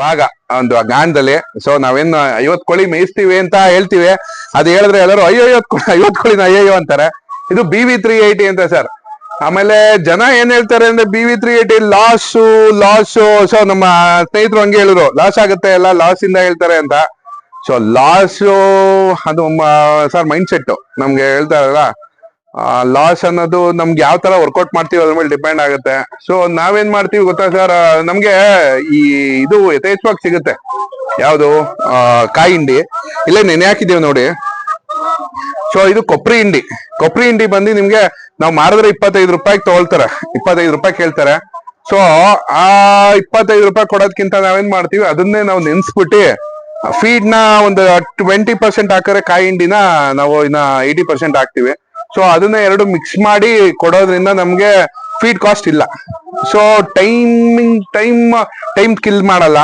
ಭಾಗ ಒಂದು ಗಾಣದಲ್ಲಿ. ಸೊ ನಾವೇನ್ 50 ಕೋಳಿ ಮೇಯಿಸ್ತೀವಿ ಅಂತ ಹೇಳ್ತೀವಿ, ಅದ್ ಹೇಳಿದ್ರೆ ಎಲ್ಲರೂ ಅಯ್ಯೋ 50 ಕೋಳಿನ ಅಯ್ಯೋ ಅಂತಾರೆ. ಇದು BV380 ಅಂತ ಸರ್. ಆಮೇಲೆ ಜನ ಏನ್ ಹೇಳ್ತಾರೆ ಅಂದ್ರೆ BV380 ಲಾಸು. ಸೊ ನಮ್ಮ ಸ್ನೇಹಿತರು ಹಂಗೆ ಹೇಳಿದ್ರು, ಲಾಸ್ ಆಗುತ್ತೆ, ಎಲ್ಲ ಲಾಸ್ ಇಂದ ಹೇಳ್ತಾರೆ ಅಂತ. ಸೊ ಲಾಸು ಅದು ಸರ್ ಮೈಂಡ್ ಸೆಟ್ ನಮ್ಗೆ ಹೇಳ್ತಾರಲ್ಲ, ಲಾಸ್ ಅನ್ನೋದು ನಮ್ಗೆ ಯಾವ ತರ ವರ್ಕೌಟ್ ಮಾಡ್ತೀವಿ ಅದ್ರ ಮೇಲೆ ಡಿಪೆಂಡ್ ಆಗುತ್ತೆ. ಸೊ ನಾವೇನ್ ಮಾಡ್ತೀವಿ ಗೊತ್ತಾ ಸರ್, ನಮ್ಗೆ ಈ ಇದು ಯಥೇಚ್ಛವಾಗಿ ಸಿಗುತ್ತೆ. ಯಾವುದು ಕಾಯಿ ಹಿಂಡಿ ಇಲ್ಲೇ ನೆನೆ ಹಾಕಿದೀವಿ ನೋಡಿ. ಸೊ ಇದು ಕೊಬ್ಬರಿ ಹಿಂಡಿ ಬಂದು ನಿಮ್ಗೆ ನಾವು ಮಾರಿದ್ರೆ 25 ರೂಪಾಯಿಗೆ ತಗೊಳ್ತಾರೆ, 25 ರೂಪಾಯಿ ಕೇಳ್ತಾರೆ. ಸೊ ಆ 25 ರೂಪಾಯಿ ಕೊಡೋದ್ಕಿಂತ ನಾವೇನ್ ಮಾಡ್ತೀವಿ, ಅದನ್ನೇ ನಾವು ನೆನ್ಸ್ಬಿಟ್ಟು ಫೀಡ್ ನ ಒಂದು 20% ಹಾಕಿದ್ರೆ ಕಾಯಿ ಹಿಂಡಿನ ನಾವು ಇನ್ನ 80% ಹಾಕ್ತಿವಿ. ಸೊ ಅದನ್ನ ಎರಡು ಮಿಕ್ಸ್ ಮಾಡಿ ಕೊಡೋದ್ರಿಂದ ನಮ್ಗೆ ಫೀಡ್ ಕಾಸ್ಟ್ ಇಲ್ಲ. ಸೊ ಟೈಮ್ ಕಿಲ್ ಮಾಡಲ್ಲ.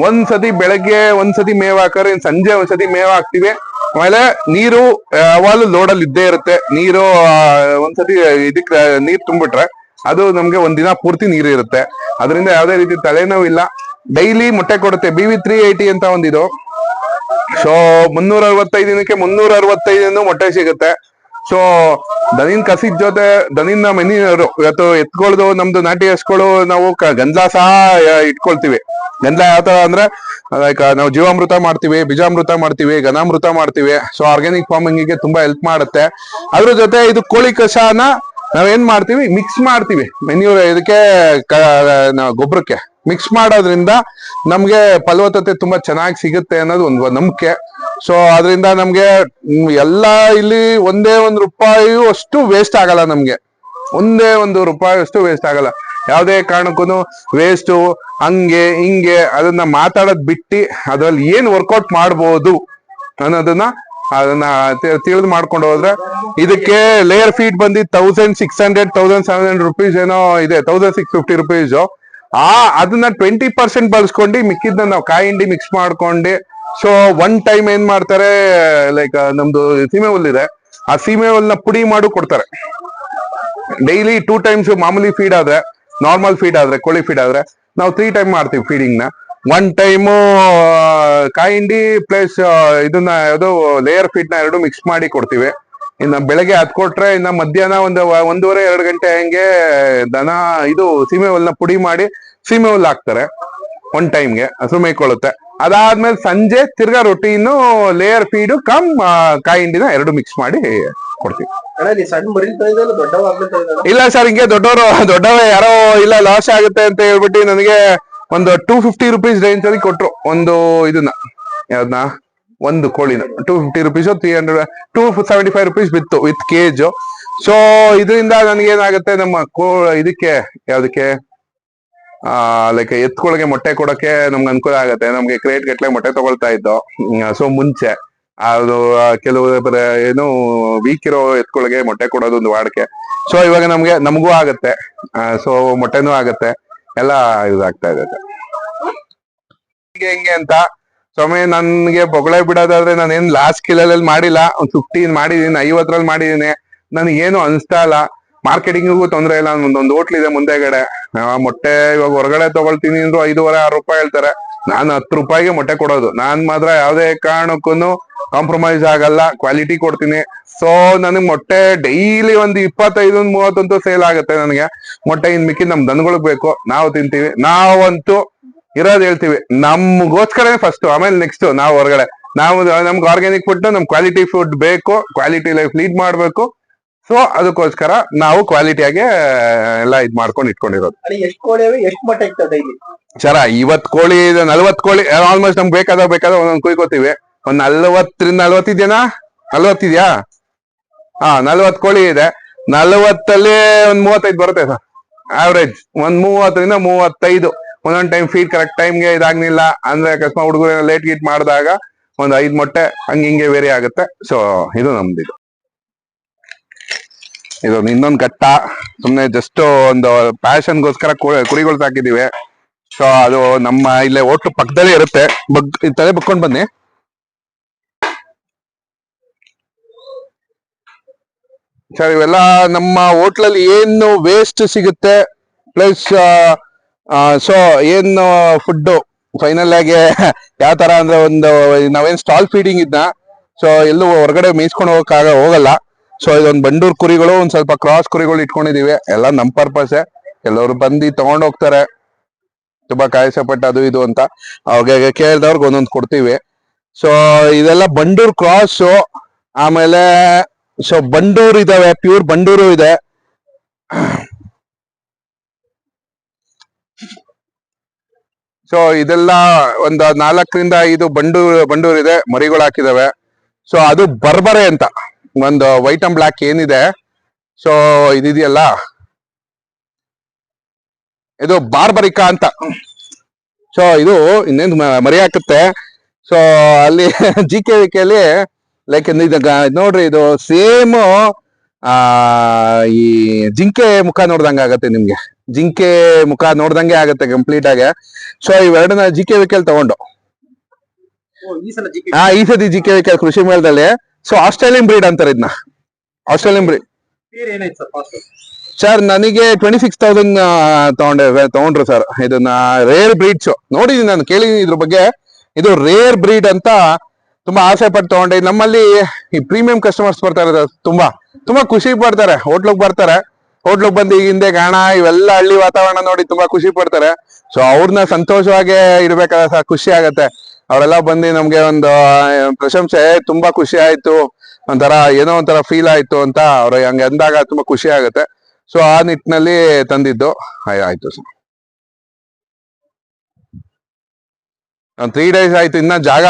ಒಂದ್ಸತಿ ಬೆಳಗ್ಗೆ ಒಂದ್ಸತಿ ಮೇವ್ ಹಾಕಿದ್ರೆ ಸಂಜೆ ಒಂದ್ಸತಿ ಮೇವ್ ಹಾಕ್ತಿವಿ. ಆಮೇಲೆ ನೀರು ಯಾವಾಗಲೂ ಲೋಡಲ್ಲಿ ಇದ್ದೇ ಇರುತ್ತೆ. ನೀರು ಒಂದ್ಸತಿ ಇದಕ್ಕೆ ನೀರ್ ತುಂಬಿಟ್ರೆ ಅದು ನಮ್ಗೆ ಒಂದಿನ ಪೂರ್ತಿ ನೀರು ಇರುತ್ತೆ. ಅದರಿಂದ ಯಾವ್ದೇ ರೀತಿ ತಲೆನೋವು ಇಲ್ಲ. ಡೈಲಿ ಮೊಟ್ಟೆ ಕೊಡುತ್ತೆ. BV380 ಅಂತ ಒಂದಿದು. ಸೊ 365 ದಿನಕ್ಕೆ 365 ಮೊಟ್ಟೆ ಸಿಗುತ್ತೆ. ಸೊ ದನಿನ್ ಕಸಿದ ಜೊತೆ ದನಿನ ಮನಿಯವರು ಇವತ್ತು ಎತ್ಕೊಳ್ದು ನಮ್ದು ನಾಟಿ ಹಸ್ಗಳು ನಾವು ಗಂಜಲ ಸಹ ಇಟ್ಕೊಳ್ತೀವಿ. ಗಂಜಲ ಯಾವ ತರ ಅಂದ್ರೆ ಲೈಕ್ ನಾವು ಜೀವಾಮೃತ ಮಾಡ್ತೀವಿ, ಬೀಜಾಮೃತ ಮಾಡ್ತೀವಿ, ಘನಾಮೃತ ಮಾಡ್ತೀವಿ. ಸೊ ಆರ್ಗ್ಯಾನಿಕ್ ಫಾರ್ಮಿಂಗ್ ಗೆ ತುಂಬಾ ಹೆಲ್ಪ್ ಮಾಡುತ್ತೆ. ಅದ್ರ ಜೊತೆ ಇದು ಕೋಳಿ ಕಷಾನ ನಾವೇನ್ ಮಾಡ್ತೀವಿ, ಮಿಕ್ಸ್ ಮಾಡ್ತೀವಿ ಮೆನ್ಯೂರ್ ಇದಕ್ಕೆ ಗೊಬ್ಬರಕ್ಕೆ ಮಿಕ್ಸ್ ಮಾಡೋದ್ರಿಂದ ನಮ್ಗೆ ಫಲವತ್ತತೆ ತುಂಬಾ ಚೆನ್ನಾಗಿ ಸಿಗುತ್ತೆ ಅನ್ನೋದು ಒಂದು ನಂಬಿಕೆ. ಸೊ ಅದರಿಂದ ನಮ್ಗೆ ಎಲ್ಲಾ ಇಲ್ಲಿ ಒಂದೇ ₹1 ಅಷ್ಟು ವೇಸ್ಟ್ ಆಗಲ್ಲ. ನಮ್ಗೆ ಒಂದೇ ₹1 ಅಷ್ಟು ವೇಸ್ಟ್ ಆಗಲ್ಲ. ಯಾವ್ದೇ ಕಾರಣಕ್ಕೂ ವೇಸ್ಟು ಹಂಗೆ ಹಿಂಗೆ ಅದನ್ನ ಮಾತಾಡೋದ್ ಬಿಟ್ಟು ಅದ್ರಲ್ಲಿ ಏನ್ ವರ್ಕೌಟ್ ಮಾಡ್ಬೋದು ಅನ್ನೋದನ್ನ ತಿಳಿದು ಮಾಡ್ಕೊಂಡು ಹೋದ್ರೆ, ಇದಕ್ಕೆ ಲೇಯರ್ ಫೀಡ್ ಬಂದು 1600-1700 ರೂಪೀಸ್ ಏನೋ ಇದೆ, 1650 ರೂಪೀಸ್. ಅದನ್ನ 20% ಬಳಸ್ಕೊಂಡು ಮಿಕ್ಕಿದ್ನ ನಾವು ಕಾಯಿ ಹಿಂಡಿ ಮಿಕ್ಸ್ ಮಾಡ್ಕೊಂಡು. ಸೊ ಒನ್ ಟೈಮ್ ಏನ್ ಮಾಡ್ತಾರೆ, ಲೈಕ್ ನಮ್ದು ಸೀಮೆ ಹುಲ್ಲಿದೆ, ಆ ಸೀಮೆ ಹುಲ್ನ ಪುಡಿ ಮಾಡು ಕೊಡ್ತಾರೆ. ಡೈಲಿ 2 ಟೈಮ್ಸ್ ಮಾಮೂಲಿ ಫೀಡ್ ಆದ್ರೆ, ನಾರ್ಮಲ್ ಫೀಡ್ ಆದ್ರೆ, ಕೋಳಿ ಫೀಡ್ ಆದ್ರೆ ನಾವು 3 ಟೈಮ್ ಮಾಡ್ತೀವಿ ಫೀಡಿಂಗ್ ನ. 1 ಟೈಮು ಕಾಯಿ ಹಿಂಡಿ ಪ್ಲಸ್ ಇದನ್ನ ಯಾವ್ದೋ ಲೇಯರ್ ಫೀಡ್ ನ ಎರಡು ಮಿಕ್ಸ್ ಮಾಡಿ ಕೊಡ್ತೀವಿ. ಇನ್ನ ಬೆಳಗ್ಗೆ ಅದ್ ಕೊಟ್ರೆ ಇನ್ನ ಮಧ್ಯಾಹ್ನ 1:30-2 ಗಂಟೆ ಹಂಗೆ ದನ ಇದು ಸೀಮೆ ಹುಲ್ನ ಪುಡಿ ಮಾಡಿ ಸೀಮೆ ಹುಲ್ ಹಾಕ್ತಾರೆ 1 ಟೈಮ್ಗೆ, ಹಸು ಮೇಯ್ಕೊಳ್ಳುತ್ತೆ. ಅದಾದ್ಮೇಲೆ ಸಂಜೆ ತಿರ್ಗಾ ರೊಟೀನು ಲೇಯರ್ ಫೀಡು ಕಮ್ ಕಾಯಿ ಹಿಂಡಿನ ಎರಡು ಮಿಕ್ಸ್ ಮಾಡಿ ಕೊಡ್ತೀವಿ. ಇಲ್ಲ ಸರ್, ಹಿಂಗೆ ದೊಡ್ಡವೇ ಯಾರೋ ಇಲ್ಲ ಲಾಸ್ ಆಗುತ್ತೆ ಅಂತ ಹೇಳ್ಬಿಟ್ಟು ನನಗೆ ಒಂದು 250 ರೂಪೀಸ್ ರೇಂಜ್ ಅಲ್ಲಿ ಕೊಟ್ರು ಒಂದು ಇದನ್ನ, ಯಾವ್ದನ್ನ ಒಂದು ಕೋಳಿನ 250 ರೂಪೀಸ್, 275 ರೂಪೀಸ್ ಬಿತ್ತು ವಿತ್ ಕೇಜ್. ಸೊ ಇದರಿಂದ ನನಗೇನಾಗುತ್ತೆ, ನಮ್ಮ ಇದಕ್ಕೆ ಯಾವ್ದಕ್ಕೆ ಲೈಕ್ ಎತ್ಕೊಳಗೆ ಮೊಟ್ಟೆ ಕೊಡಕ್ಕೆ ನಮ್ಗೆ ಅನುಕೂಲ ಆಗುತ್ತೆ. ನಮ್ಗೆ ಕ್ರೇಟ್ ಗಟ್ಲೆ ಮೊಟ್ಟೆ ತಗೊಳ್ತಾ ಇದ್ದೋ. ಸೊ ಮುಂಚೆ ಅದು ಕೆಲವು ಏನು ವೀಕ್ ಇರೋ ಎತ್ಕೊಳಗೆ ಮೊಟ್ಟೆ ಕೊಡೋದು ಒಂದು ವಾಡಿಕೆ. ಸೊ ಇವಾಗ ನಮಗೂ ಆಗತ್ತೆ, ಸೊ ಮೊಟ್ಟೆನೂ ಆಗತ್ತೆ, ಎಲ್ಲ ಇದಾಗ್ತಾ ಇದೆ ಹೆಂಗೆ ಅಂತ. ಸ್ವಾಮಿ ನನ್ಗೆ ಬೊಗಳೆ ಬಿಡೋದಾದ್ರೆ ನಾನೇನ್ ಲಾಸ್ಟ್ ಕಿಲಲ್ಲಿ ಮಾಡಿಲ್ಲ, ಒಂದು 15 ಮಾಡಿದೀನಿ, 50ರಲ್ಲಿ ಮಾಡಿದೀನಿ. ನನಗೇನು ಅನಿಸ್ತಾ ಇಲ್ಲ. ಮಾರ್ಕೆಟಿಂಗಿಗೂ ತೊಂದರೆ ಇಲ್ಲ. ಒಂದೊಂದು ಹೋಟ್ಲ್ ಇದೆ ಮುಂದೆಗಡೆ. ಮೊಟ್ಟೆ ಇವಾಗ ಹೊರಗಡೆ ತಗೊಳ್ತೀನಿ ಅಂದ್ರು 5.5-6 ರೂಪಾಯಿ ಹೇಳ್ತಾರೆ. ನಾನು 10 ರೂಪಾಯಿಗೆ ಮೊಟ್ಟೆ ಕೊಡೋದು. ನಾನ್ ಮಾತ್ರ ಯಾವ್ದೇ ಕಾರಣಕ್ಕೂ ಕಾಂಪ್ರಮೈಸ್ ಆಗಲ್ಲ, ಕ್ವಾಲಿಟಿ ಕೊಡ್ತೀನಿ. ಸೊ ನನಗೆ ಮೊಟ್ಟೆ ಡೈಲಿ ಒಂದು 25-30 ಸೇಲ್ ಆಗುತ್ತೆ ನನಗೆ ಮೊಟ್ಟೆ. ಇನ್ ಮಿಕ್ಕಿ ನಮ್ ದನಗಳಿಗೆ ಬೇಕು, ನಾವು ತಿಂತೀವಿ. ನಾವಂತೂ ಇರೋದ್ ಹೇಳ್ತೀವಿ, ನಮ್ಗೋಸ್ಕರನೇ ಫಸ್ಟ್, ಆಮೇಲೆ ನೆಕ್ಸ್ಟ್ ನಾವು ಹೊರಗಡೆ. ನಮ್ಗೆ ಆರ್ಗ್ಯಾನಿಕ್ ಫುಡ್, ನಮ್ ಕ್ವಾಲಿಟಿ ಫುಡ್ ಬೇಕು, ಕ್ವಾಲಿಟಿ ಲೈಫ್ ಲೀಡ್ ಮಾಡ್ಬೇಕು. ಸೊ ಅದಕ್ಕೋಸ್ಕರ ನಾವು ಕ್ವಾಲಿಟಿಯಾಗೆ ಎಲ್ಲ ಇದ್ ಮಾಡ್ಕೊಂಡು ಇಟ್ಕೊಂಡಿರೋದು. ಸರ 50 ಕೋಳಿ ಇದೆ, 40 ಕೋಳಿ ಆಲ್ಮೋಸ್ಟ್ ನಮ್ಗೆ ಬೇಕಾದ ಒಂದೊಂದು ಕುಯ್ಕೋತೀವಿ. ಒಂದ್ 40-40 ಇದೆಯಾ? 40 ಇದೆಯಾ? 40 ಕೋಳಿ ಇದೆ. 40ಅಲ್ಲಿ ಒಂದ್ 35 ಬರುತ್ತೆ ಸರ್ ಆವ್ರೇಜ್. ಒಂದ್ 30-35. ಒಂದೊಂದ್ ಟೈಮ್ ಫೀಡ್ ಕರೆಕ್ಟ್ ಟೈಮ್ಗೆ ಇದಾಗ್ನಿಲ್ಲ ಅಂದ್ರೆ, ಅಕಸ್ಮಾತ್ ಹುಡುಗರು ಲೇಟ್ ಗೀಟ್ ಮಾಡಿದಾಗ ಒಂದ್ 5 ಮೊಟ್ಟೆ ಹಿಂಗೆ ವೇರಿ ಆಗುತ್ತೆ. ಸೊ ಇದು ನಮ್ದಿದು. ಇದು ಇನ್ನೊಂದು ಘಟ್ಟ, ಸುಮ್ನೆ ಜಸ್ಟ್ ಒಂದು ಪ್ಯಾಷನ್ಗೋಸ್ಕರ ಕುರಿಗಳು ಸಾಕಿದೀವಿ. ಸೊ ಅದು ನಮ್ಮ ಇಲ್ಲೇ ಹೋಟ್ಲು ಪಕ್ಕದಲ್ಲೇ ಇರುತ್ತೆ. ತಲೆ ಬಕ್ಕೊಂಡ್ ಬನ್ನಿ. ಸರ್ ಇವೆಲ್ಲ ನಮ್ಮ ಹೋಟ್ಲಲ್ಲಿ ಏನು ವೇಸ್ಟ್ ಸಿಗುತ್ತೆ, ಪ್ಲಸ್ ಸೊ ಏನು ಫುಡ್ ಫೈನಲ್ ಆಗಿ ಯಾವ ತರ ಅಂದ್ರೆ ಒಂದು ನಾವೇನ್ ಸ್ಟಾಲ್ ಫೀಡಿಂಗ್ ಇದ್ನ ಸೊ ಎಲ್ಲೂ ಹೊರಗಡೆ ಮೇಯಿಸ್ಕೊಂಡು ಹೋಗಲ್ಲ. ಸೊ ಇದೊಂದು ಬಂಡೂರ್ ಕುರಿಗಳು ಒಂದ್ ಸ್ವಲ್ಪ ಕ್ರಾಸ್ ಕುರಿಗಳು ಇಟ್ಕೊಂಡಿದೀವಿ. ಎಲ್ಲ ನಮ್ ಪರ್ಪಸ್. ಕೆಲವರು ಬಂದು ತಗೊಂಡ್ ಹೋಗ್ತಾರೆ, ತುಂಬಾ ಕಾಯಿಸಪಟ್ಟ ಅದು ಇದು ಅಂತ. ಅವ್ರಿಗೆ ಕೇಳಿದವ್ರಿಗೆ ಒಂದೊಂದು ಕೊಡ್ತೀವಿ. ಸೊ ಇದೆಲ್ಲ ಬಂಡೂರ್ ಕ್ರಾಸ್. ಆಮೇಲೆ ಸೊ ಬಂಡೂರ್ ಇದಾವೆ, ಪ್ಯೂರ್ ಬಂಡೂರು ಇದೆ. ಸೊ ಇದೆಲ್ಲ ಒಂದ್ 4 ರಿಂದ 5 ಬಂಡೂರ್ ಇದೆ, ಮರಿಗಳು ಹಾಕಿದಾವೆ. ಸೊ ಅದು ಬರ್ಬರೆ ಅಂತ ಒಂದು ವೈಟ್ ಅಂಡ್ ಬ್ಲಾಕ್ ಏನಿದೆ, ಸೊ ಇದೆಯಲ್ಲ ಇದು ಬಾರ್ಬರಿಕಾ ಅಂತ. ಸೊ ಇದು ಇನ್ನೇನು ಮರಿ ಹಾಕುತ್ತೆ. ಸೊ ಅಲ್ಲಿ GKVK ಲೈಕ್ ನೋಡ್ರಿ, ಇದು ಸೇಮ್ ಈ ಜಿಂಕೆ ಮುಖ ನೋಡ್ದಂಗ ಆಗತ್ತೆ ನಿಮ್ಗೆ. ಜಿಂಕೆ ಮುಖ ನೋಡ್ದಂಗೆ ಆಗತ್ತೆ ಕಂಪ್ಲೀಟ್ ಆಗಿ. ಸೊ ಇವೆರಡನ್ನ GKVK ತಗೊಂಡು ಈ ಸತಿ GKVK ಕೃಷಿ ಮೇಳದಲ್ಲಿ. ಸೊ ಆಸ್ಟ್ರೇಲಿಯನ್ ಬ್ರೀಡ್ ಅಂತಾರೆ ಇದನ್ನ, ಆಸ್ಟ್ರೇಲಿಯನ್ ಬ್ರೀಡ್. ಸರ್ ನನಗೆ 26,000 ತಗೊಂಡ್ರು ಸರ್. ಇದನ್ನ ರೇರ್ ಬ್ರೀಡ್ಸ್ ನೋಡಿದೀನಿ ನಾನು, ಕೇಳಿದೀನಿ ಇದ್ರ ಬಗ್ಗೆ. ಇದು ರೇರ್ ಬ್ರೀಡ್ ಅಂತ ತುಂಬಾ ಆಸೆ ಪಟ್ಟು ತಗೊಂಡೆ. ನಮ್ಮಲ್ಲಿ ಈ ಪ್ರೀಮಿಯಂ ಕಸ್ಟಮರ್ಸ್ ಬರ್ತಾರೆ, ತುಂಬಾ ತುಂಬಾ ಖುಷಿ ಪಡ್ತಾರೆ. ಹೋಟ್ಲಿಗೆ ಬರ್ತಾರೆ, ಹೋಟ್ಲಿಗೆ ಬಂದು ಈ ಹಿಂದೆ ಗಾಣ ಇವೆಲ್ಲ ಹಳ್ಳಿ ವಾತಾವರಣ ನೋಡಿ ತುಂಬಾ ಖುಷಿ ಪಡ್ತಾರೆ. ಸೊ ಅವ್ರನ್ನ ಸಂತೋಷವಾಗಿ ಇಡ್ಬೇಕಾದ ಖುಷಿ ಆಗತ್ತೆ. ಅವರೆಲ್ಲ ಬಂದು ನಮ್ಗೆ ಒಂದು ಪ್ರಶಂಸೆ, ತುಂಬಾ ಖುಷಿ ಆಯ್ತು, ಒಂಥರ ಏನೋ ಒಂಥರ ಫೀಲ್ ಆಯ್ತು ಅಂತ ಅವ್ರ ಹಂಗೆ ಅಂದಾಗ ತುಂಬಾ ಖುಷಿ ಆಗತ್ತೆ. ಸೊ ಆ ನಿಟ್ಟಿನಲ್ಲಿ ತಂದಿದ್ದು ಆಯ್ತು ಸರ್. 3 days ಆಯ್ತು, ಇನ್ನ ಜಾಗ